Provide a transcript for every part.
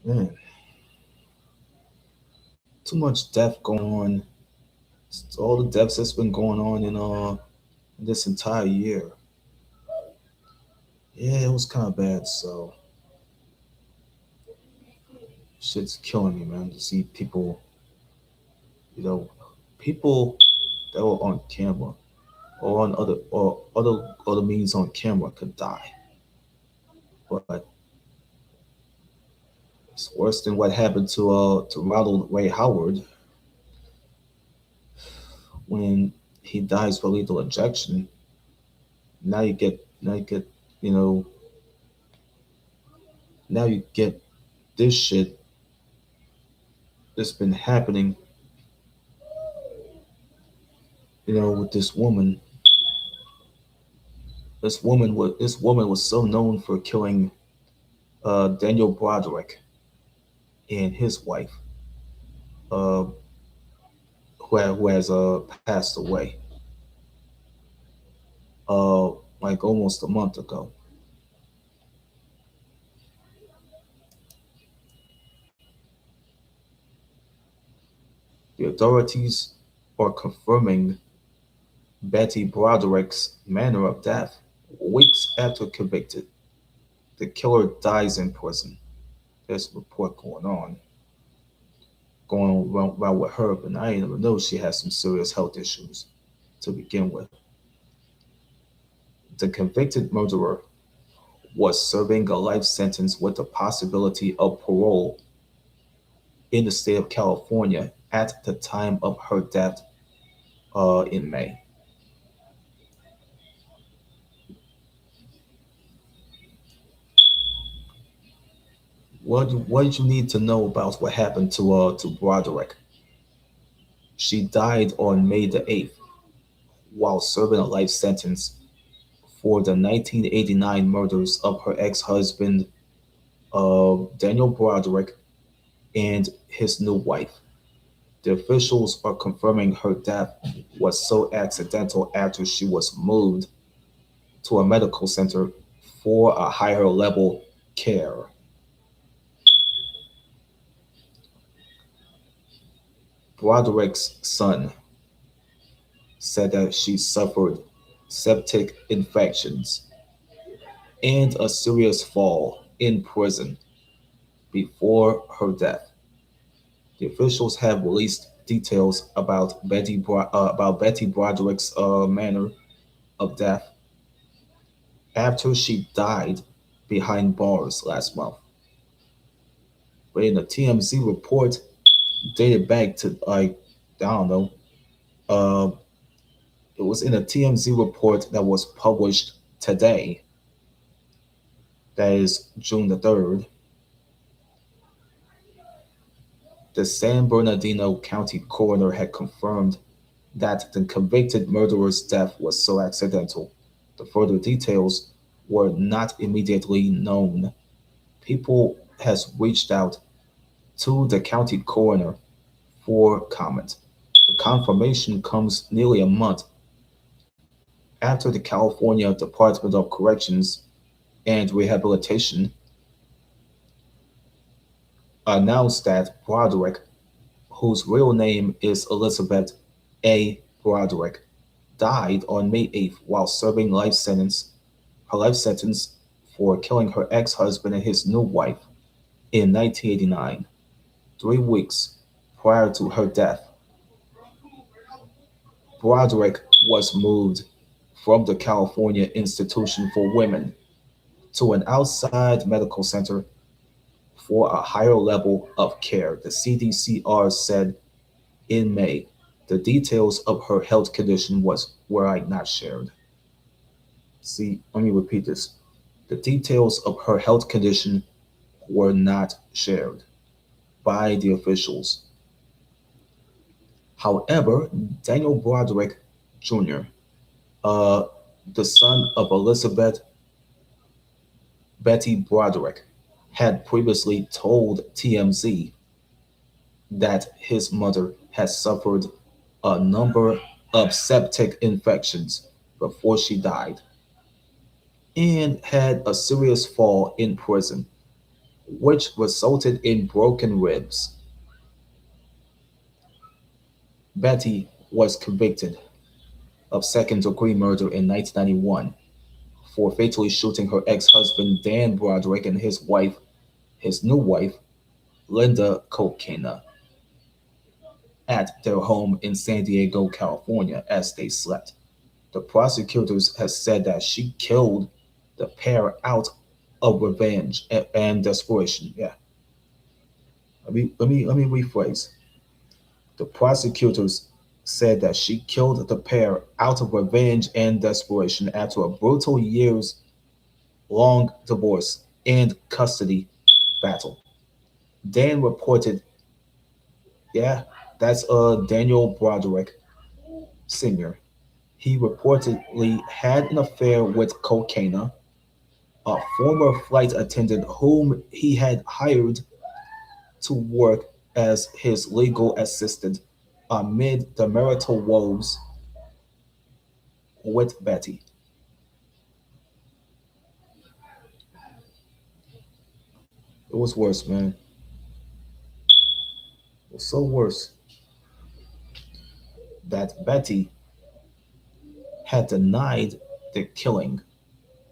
Man, too much death going on. All the deaths that's been going on in this entire year. Yeah, it was kind of bad. So shit's killing me, man. To see people, you know, people that were on camera or on other means on camera could die, but it's worse than what happened to Ronald Ray Howard when he dies for lethal injection. Now you get you know now you get this shit that's been happening, with this woman. This woman was so known for killing Daniel Broderick and his wife, uh, who has passed away, uh, like almost a month ago. The authorities are confirming Betty Broderick's manner of death. Weeks after convicted, the killer dies in prison. There's a report going around with her, but I didn't even know she has some serious health issues to begin with. The convicted murderer was serving a life sentence with the possibility of parole in the state of California at the time of her death in May. What did you need to know about what happened to Broderick? She died on May the 8th while serving a life sentence for the 1989 murders of her ex-husband Daniel Broderick and his new wife. The officials are confirming her death was so accidental after she was moved to a medical center for a higher level care. Broderick's son said that she suffered septic infections and a serious fall in prison before her death. The officials have released details about Betty Broderick's manner of death after she died behind bars last month. But in a TMZ report dated back to like I don't know, uh, it was in a TMZ report that was published today. That is June the 3rd. The San Bernardino County coroner had confirmed that the convicted murderer's death was so accidental. The further details were not immediately known. People has reached out to the county coroner for comment. The confirmation comes nearly a month after the California Department of Corrections and Rehabilitation announced that Broderick, whose real name is Elizabeth A. Broderick, died on May 8th while serving her life sentence for killing her ex-husband and his new wife in 1989, 3 weeks prior to her death. Broderick was moved from the California Institution for Women to an outside medical center for a higher level of care, the CDCR said in May. The details of her health condition were not shared. See, let me repeat this. The details of her health condition were not shared by the officials. However, Daniel Broderick Jr., uh, the son of Elizabeth Betty Broderick, had previously told TMZ that his mother had suffered a number of septic infections before she died and had a serious fall in prison which resulted in broken ribs. Betty was convicted of second-degree murder in 1991 for fatally shooting her ex-husband Dan Broderick and his new wife, Linda Kokena, at their home in San Diego, California, as they slept. The prosecutors have said that she killed the pair out of revenge and desperation. Yeah, let me rephrase. The prosecutors said that she killed the pair out of revenge and desperation after a brutal years-long divorce and custody battle. Dan reported, yeah, that's Daniel Broderick Sr. He reportedly had an affair with Cocaina, a former flight attendant whom he had hired to work as his legal assistant amid the marital woes with Betty. It was worse, man. It was so worse that Betty had denied the killing,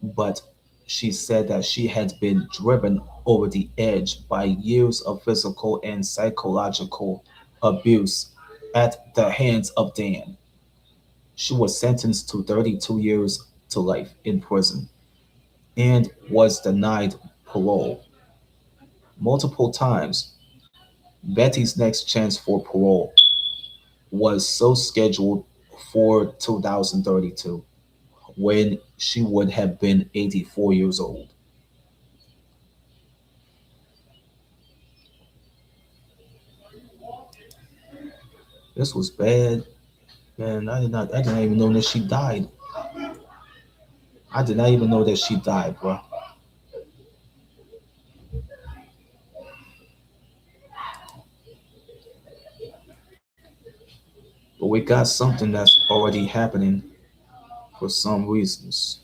but she said that she had been driven over the edge by years of physical and psychological abuse at the hands of Dan. She was sentenced to 32 years to life in prison and was denied parole multiple times. Betty's next chance for parole was so scheduled for 2032 when she would have been 84 years old. This was bad, man. I did not even know that she died. I did not even know that she died, bro. But we got something that's already happening for some reasons.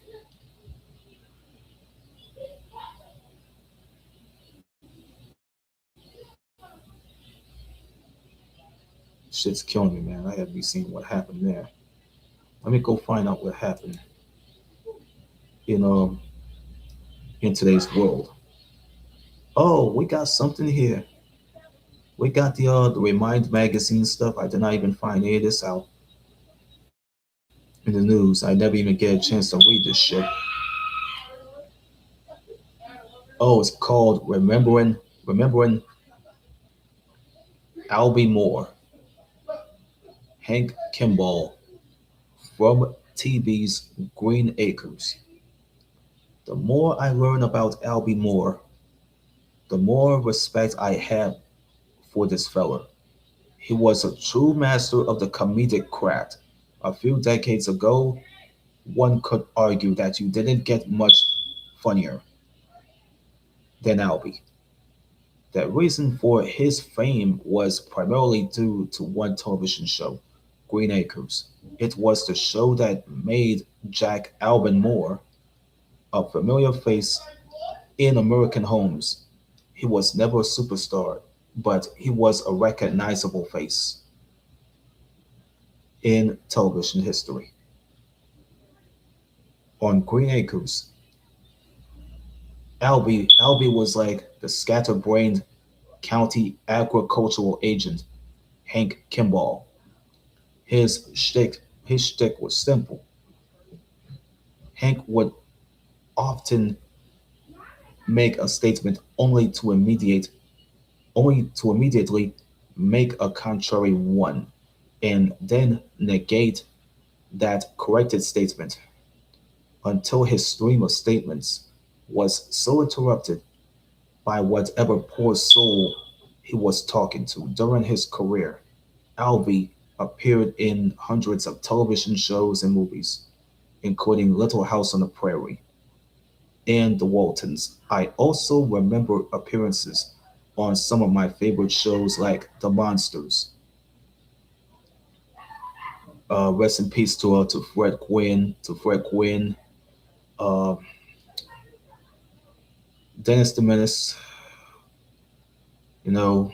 Shit's killing me, man. I have to be seeing what happened there. Let me go find out what happened in in today's world. Oh, we got something here. We got the Remind magazine stuff. I did not even find any of this out in the news. I never even get a chance to read this shit. Oh, it's called Remembering Albie Moore, Hank Kimball from TV's Green Acres. The more I learn about Albie Moore, the more respect I have for this fella. He was a true master of the comedic craft. A few decades ago, one could argue that you didn't get much funnier than Albie. The reason for his fame was primarily due to one television show, Green Acres. It was the show that made Jack Alvin Moore a familiar face in American homes. He was never a superstar, but he was a recognizable face in television history. On Green Acres, Albie was like the scatterbrained county agricultural agent, Hank Kimball. His shtick was simple. Hank would often make a statement only to immediately make a contrary one, and then negate that corrected statement until his stream of statements was so interrupted by whatever poor soul he was talking to. During his career, Alvey appeared in hundreds of television shows and movies, including Little House on the Prairie and The Waltons. I also remember appearances on some of my favorite shows like The Monsters. Rest in peace to Fred Quinn, uh, Dennis the Menace, You know,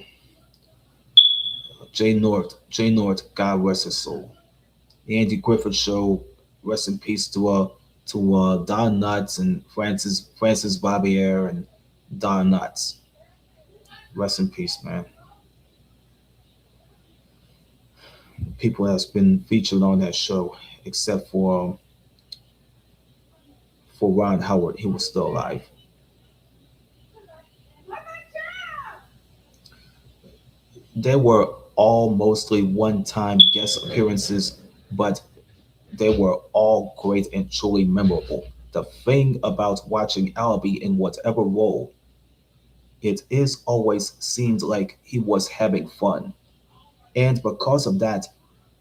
Jay North, God rest his soul. The Andy Griffith Show, rest in peace to Don Knotts and Francis Barbier and Don Knotts. Rest in peace, man. People that's been featured on that show, except for Ron Howard, he was still alive. They were all mostly one-time guest appearances, but they were all great and truly memorable. The thing about watching Albie in whatever role, it is always seemed like he was having fun. And because of that,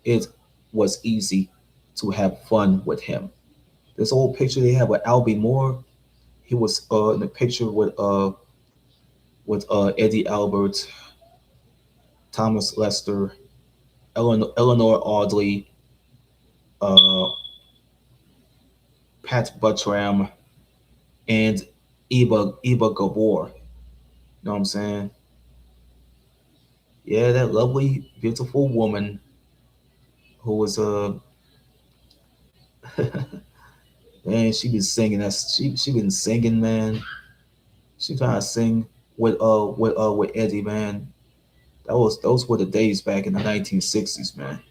it was easy to have fun with him. This old picture they have with Albie Moore, he was in the picture with Eddie Albert, Thomas Lester, Eleanor Audley, uh, Pat Buttram, and Eva Gabor. You know what I'm saying? Yeah, that lovely, beautiful woman who was man, she been singing. She been singing, man. She trying to sing with Eddie, man. Those were the days back in the 1960s, man.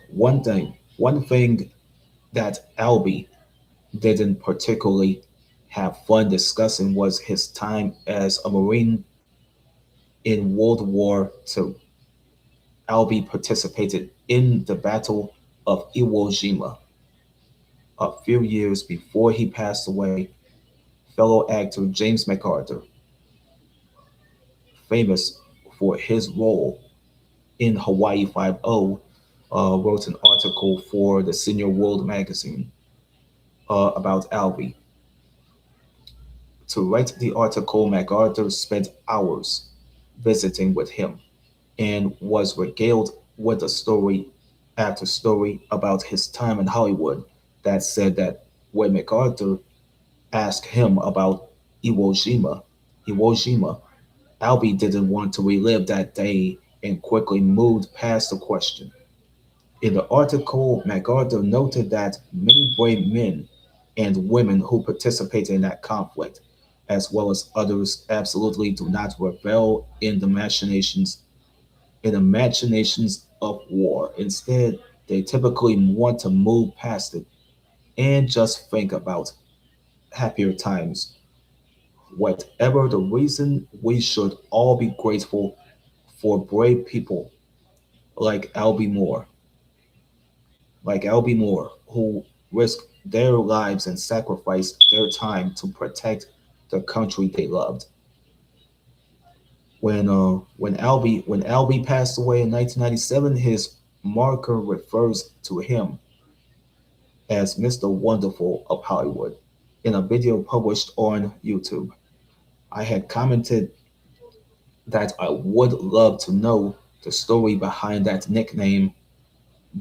One thing that Albie didn't particularly have fun discussing was his time as a Marine in World War II. Albie participated in the Battle of Iwo Jima a few years before he passed away. Fellow actor James MacArthur, famous for his role in Hawaii Five-0, wrote an article for the Senior World magazine about Albie. To write the article, MacArthur spent hours visiting with him and was regaled with a story after story about his time in Hollywood that said that when MacArthur asked him about Iwo Jima, Iwo Jima, Albie didn't want to relive that day and quickly moved past the question. In the article, MacArthur noted that many brave men and women who participated in that conflict, as well as others, absolutely do not revel in the machinations of war. Instead, they typically want to move past it and just think about happier times. Whatever the reason, we should all be grateful for brave people like Albie Moore, who risked their lives and sacrificed their time to protect the country they loved. When Albie passed away in 1997, his marker refers to him as Mr. Wonderful of Hollywood. In a video published on YouTube, I had commented that I would love to know the story behind that nickname,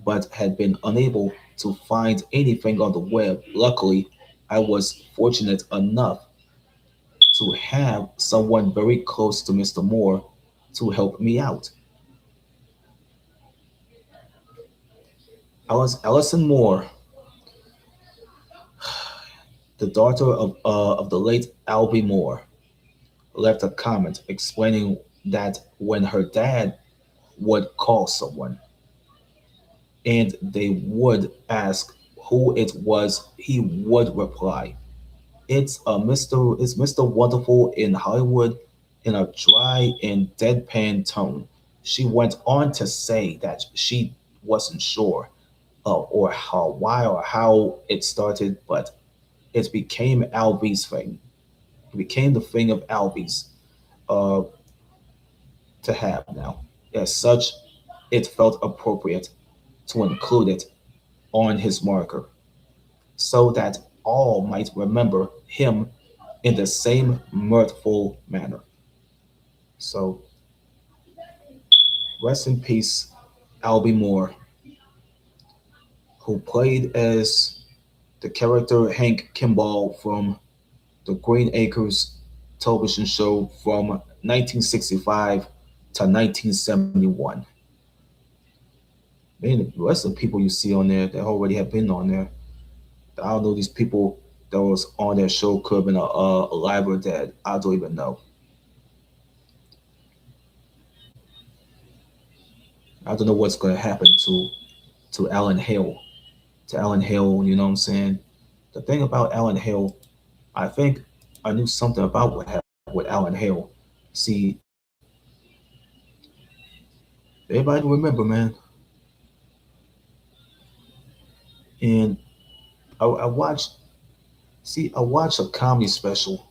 but had been unable to find anything on the web. Luckily, I was fortunate enough to have someone very close to Mr. Moore to help me out. Allison Moore, the daughter of the late Albie Moore, left a comment explaining that when her dad would call someone and they would ask who it was, he would reply, It's Mr. Wonderful in Hollywood," in a dry and deadpan tone. She went on to say that she wasn't sure or how why or how it started, but it became Albie's thing. It became the thing of Albie's uh, to have now. As such, it felt appropriate to include it on his marker so that all might remember him in the same mirthful manner. So, rest in peace, Albie Moore, who played as the character Hank Kimball from the Green Acres television show from 1965 to 1971. Man, the rest of the people you see on there that already have been on there, I don't know these people that was on that show could have been alive or dead. I don't even know. I don't know what's going to happen to Alan Hale. To Alan Hale, you know what I'm saying? The thing about Alan Hale, I think I knew something about what happened with Alan Hale. See, everybody remember, man. And I watched, I watched a comedy special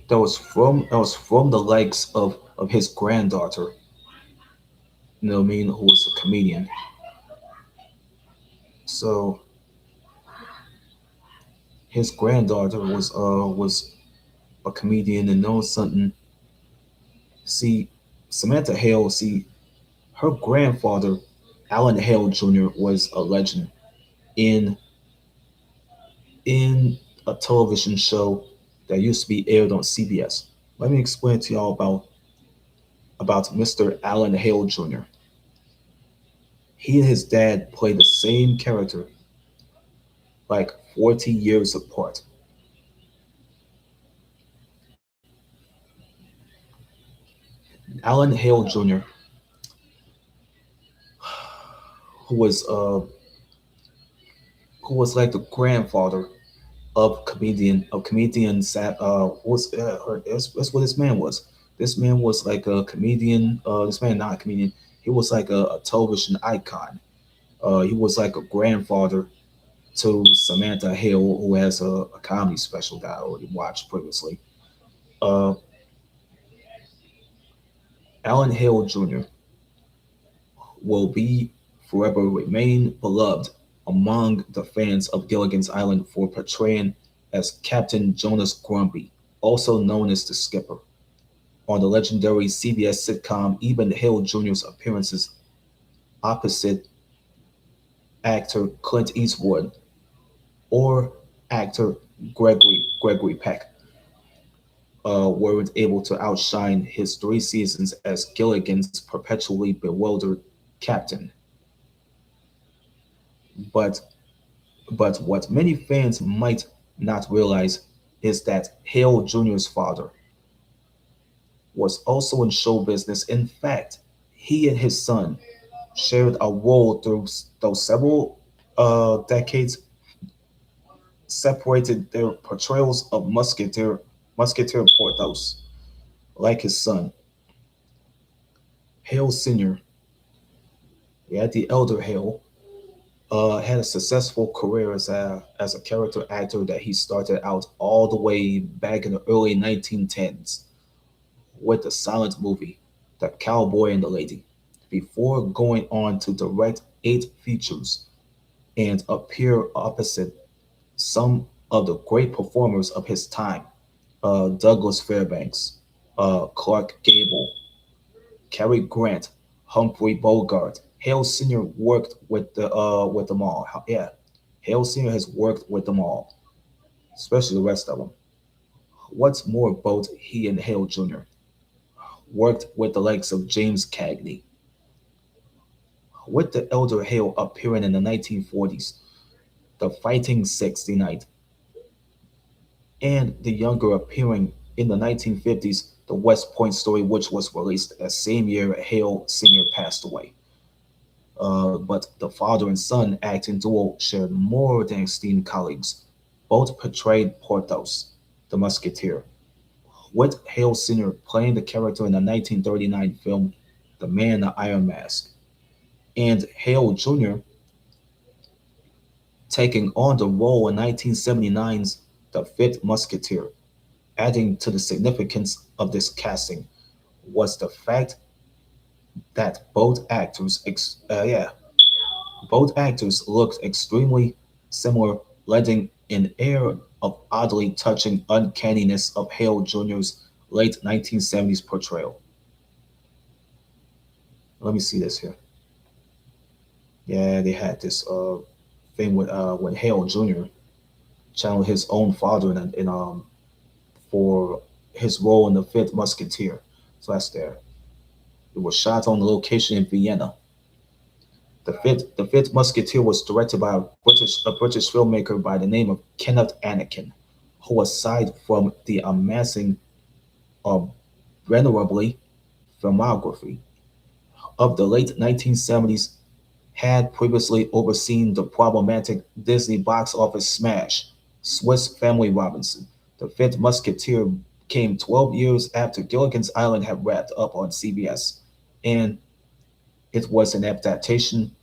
that was from the likes of his granddaughter. You know what I mean? Who was a comedian. So his granddaughter was a comedian and knows something. See, Samantha Hale. See, her grandfather, Alan Hale Jr., was a legend in in a television show that used to be aired on CBS. Let me explain to y'all about Mr. Alan Hale Jr. He and his dad played the same character like 40 years apart. Alan Hale Jr., who was uh, who was like the grandfather of comedian was that's what this man was. This man was like a comedian. This man not a comedian. He was like a television icon. He was like a grandfather to Samantha Hale, who has a comedy special that I already watched previously. Uh, Alan Hale Jr. will be forever remain beloved among the fans of Gilligan's Island for portraying as Captain Jonas Grumpy, also known as the Skipper. On the legendary CBS sitcom, even Hale Jr.'s appearances opposite actor Clint Eastwood or actor Gregory Peck weren't able to outshine his 3 seasons as Gilligan's perpetually bewildered captain. But what many fans might not realize is that Hale Jr.'s father was also in show business. In fact, he and his son shared a role through those several decades, separated their portrayals of Musketeer Porthos, like his son. Hale Sr., yeah, the elder Hale, had a successful career as a character actor that he started out all the way back in the early 1910s with the silent movie, The Cowboy and the Lady, before going on to direct 8 features and appear opposite some of the great performers of his time, Douglas Fairbanks, Clark Gable, Cary Grant, Humphrey Bogart. Hale Sr. worked with them all. Yeah, Hale Sr. has worked with them all, especially the rest of them. What's more, both he and Hale Jr. worked with the likes of James Cagney, with the elder Hale appearing in the 1940s, The Fighting 69, and the younger appearing in the 1950s, The West Point Story, which was released that same year Hale Sr. passed away. But the father and son acting duo shared more than esteemed colleagues. Both portrayed Porthos, the musketeer, with Hale Sr. playing the character in the 1939 film The Man in the Iron Mask, and Hale Jr. taking on the role in 1979's The Fifth Musketeer. Adding to the significance of this casting was the fact that both actors looked extremely similar, lending an air of oddly touching uncanniness of Hale Jr.'s late 1970s portrayal. Let me see this here. Yeah, they had this thing with when Hale Jr. channeled his own father in for his role in the Fifth Musketeer. So that's there. It was shot on location in Vienna. The Fifth Musketeer was directed by a British filmmaker by the name of Kenneth Anakin, who, aside from the amassing of venerably filmography of the late 1970s, had previously overseen the problematic Disney box office smash, Swiss Family Robinson. The Fifth Musketeer came 12 years after Gilligan's Island had wrapped up on CBS, and it was an adaptation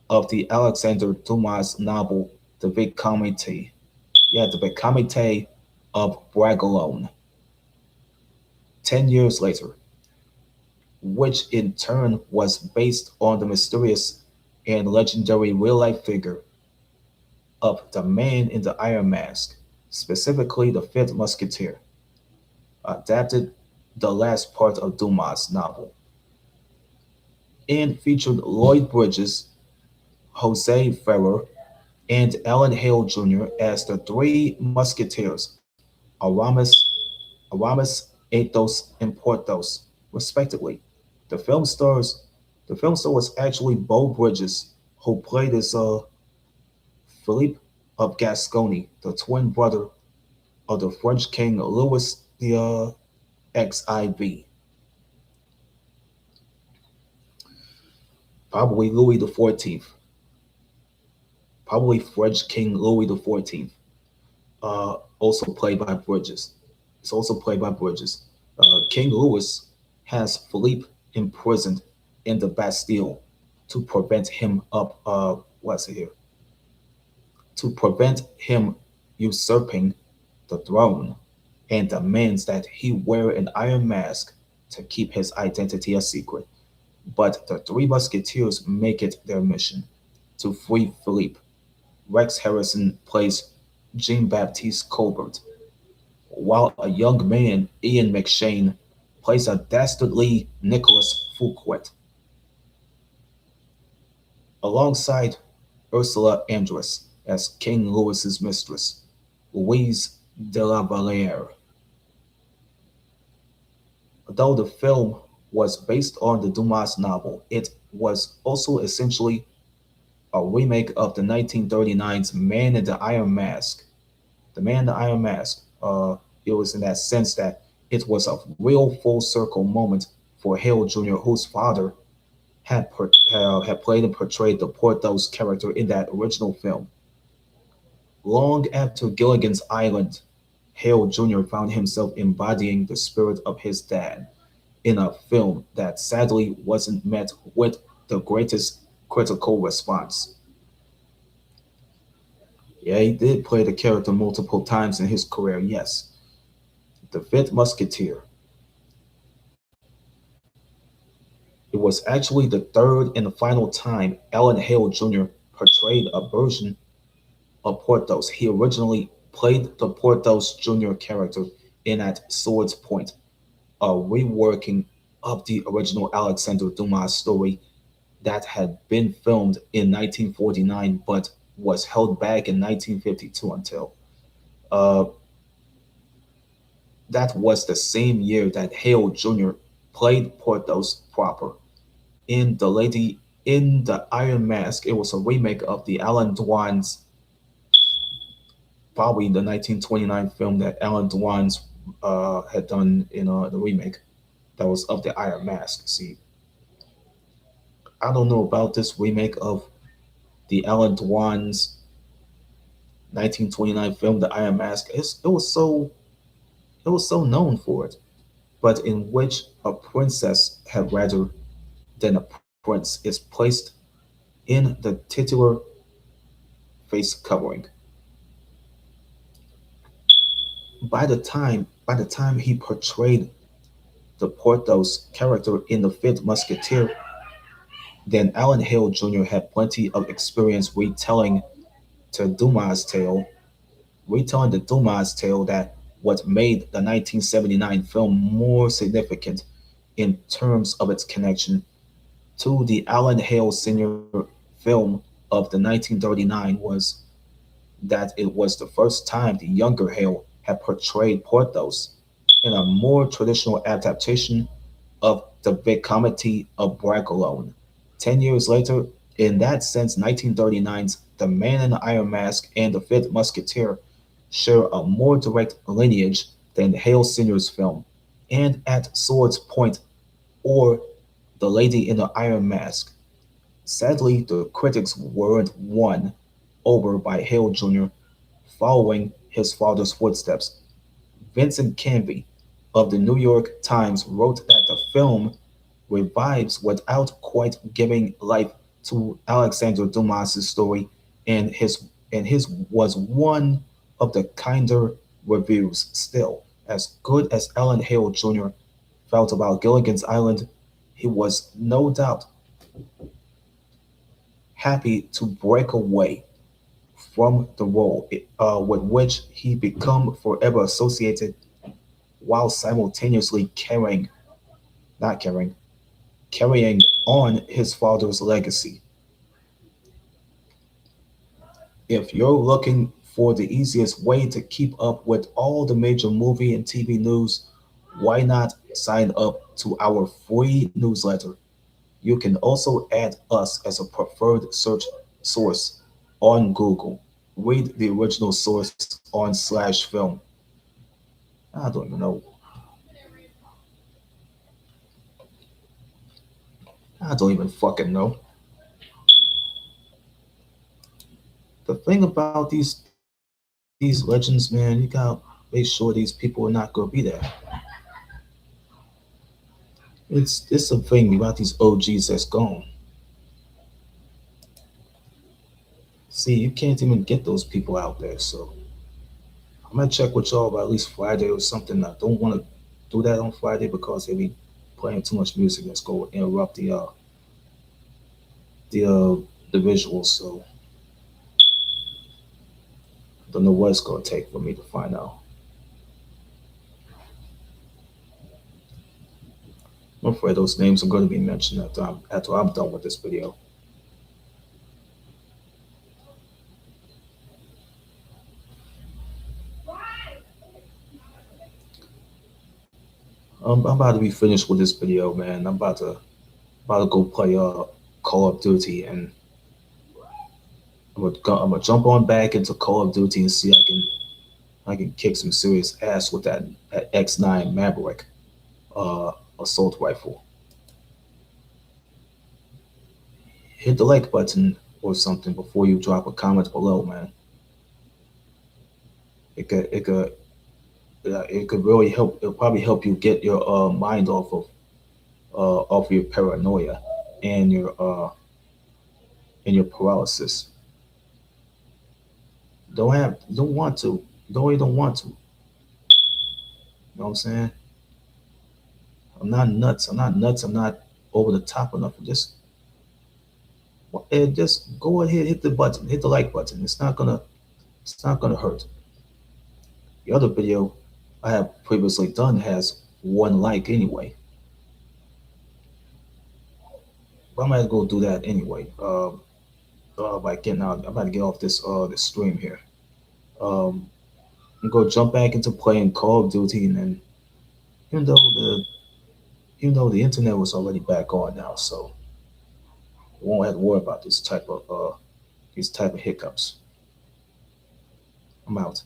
of the Alexander Dumas novel The Vicomte. Yeah, The Vicomte of Bragelonne. 10 years later, which in turn was based on the mysterious and legendary real life figure of the Man in the Iron Mask, specifically the Fifth Musketeer, adapted the last part of Dumas' novel, and featured Lloyd Bridges, Jose Ferrer, and Alan Hale Jr. as the three musketeers, Aramis, Aramis, Athos, and Porthos, respectively. The film stars, the film star was actually Beau Bridges, who played as Philippe of Gascony, the twin brother of the French King Louis the XIV, probably Louis the 14th, probably French King Louis the 14th. Also played by Bridges. It's also played by Bridges. King Louis has Philippe imprisoned in the Bastille to prevent him up. What's it here? To prevent him usurping the throne, and demands that he wear an iron mask to keep his identity a secret. But the three musketeers make it their mission to free Philippe. Rex Harrison plays Jean Baptiste Colbert, while a young man, Ian McShane, plays a dastardly Nicholas Fouquet, alongside Ursula Andress as King Louis's mistress, Louise de la Valliere. Though the film was based on the Dumas novel, it was also essentially a remake of the 1939's Man in the Iron Mask. The Man in the Iron Mask. It was in that sense that it was a real full circle moment for Hale Jr., whose father had played and portrayed the Porthos character in that original film. Long after Gilligan's Island, Hale Jr. found himself embodying the spirit of his dad in a film that sadly wasn't met with the greatest critical response. Yeah, he did play the character multiple times in his career, yes. The Fifth Musketeer. It was actually the third and final time Alan Hale Jr. portrayed a version of Porthos. He originally played the Porthos Jr. character in At Sword's Point, a reworking of the original Alexander Dumas story that had been filmed in 1949 but was held back in 1952 until uh, that was the same year that Hale Jr. played Porthos proper in the Iron Mask. It was a remake of the Alan Dwan's, probably the 1929 film that Alan Dwan's had done in the remake that was of the Iron Mask. See, I don't know about this remake of the Alan Dwan's 1929 film, The Iron Mask. It was so known for it, but in which a princess had rather than a prince is placed in the titular face covering. By the time he portrayed the Porthos character in The Fifth Musketeer, then Alan Hale Jr. had plenty of experience to Dumas' tale, retelling the Dumas tale that what made the 1979 film more significant in terms of its connection to the Alan Hale Sr. film of the 1939 was that it was the first time the younger Hale had portrayed Porthos in a more traditional adaptation of the big comedy of Bragelonne. 10 years later, in that sense, 1939's The Man in the Iron Mask and The Fifth Musketeer share a more direct lineage than Hale Sr.'s film. And at Sword's Point or The Lady in the Iron Mask, sadly, the critics weren't won over by Hale Jr. following his father's footsteps. Vincent Canby of the New York Times wrote that the film revives without quite giving life to Alexander Dumas' story, and his was one of the kinder reviews. Still, as good as Ellen Hale Jr. felt about Gilligan's Island, he was no doubt happy to break away from the role with which he become forever associated while simultaneously not carrying on his father's legacy. If you're looking for the easiest way to keep up with all the major movie and TV news, why not sign up to our free newsletter? You can also add us as a preferred search source on Google. Read the original source on slash film. I don't even know. I don't even fucking know. The thing about these legends, man, you gotta make sure these people are not gonna be there. It's a thing about these OGs that's gone. See, you can't even get those people out there. So I'm gonna check with y'all by at least Friday or something. I don't want to do that on Friday because they be playing too much music that's going to interrupt the uh, the visuals. So I don't know what it's gonna take for me to find out. I'm afraid those names are going to be mentioned after I'm done with this video. I'm about to be finished with this video, man. I'm about to go play Call of Duty, and I'm gonna jump on back into Call of Duty and see I can kick some serious ass with that X9 Maverick uh, assault rifle. Hit the like button or something before you drop a comment below, man. It could really help. It'll probably help you get your mind off your paranoia and your paralysis. Don't want to. Don't want to. You know what I'm saying? I'm not nuts. I'm not nuts. I'm not over the top enough. Just go ahead, hit the button, hit the like button. It's not gonna hurt. The other video I have previously done has one like anyway. But I might go do that anyway. By getting out, I'm about to get off this stream here. Um, I'm gonna jump back into playing Call of Duty, and then even though the the internet was already back on now, so we won't have to worry about these type of hiccups. I'm out.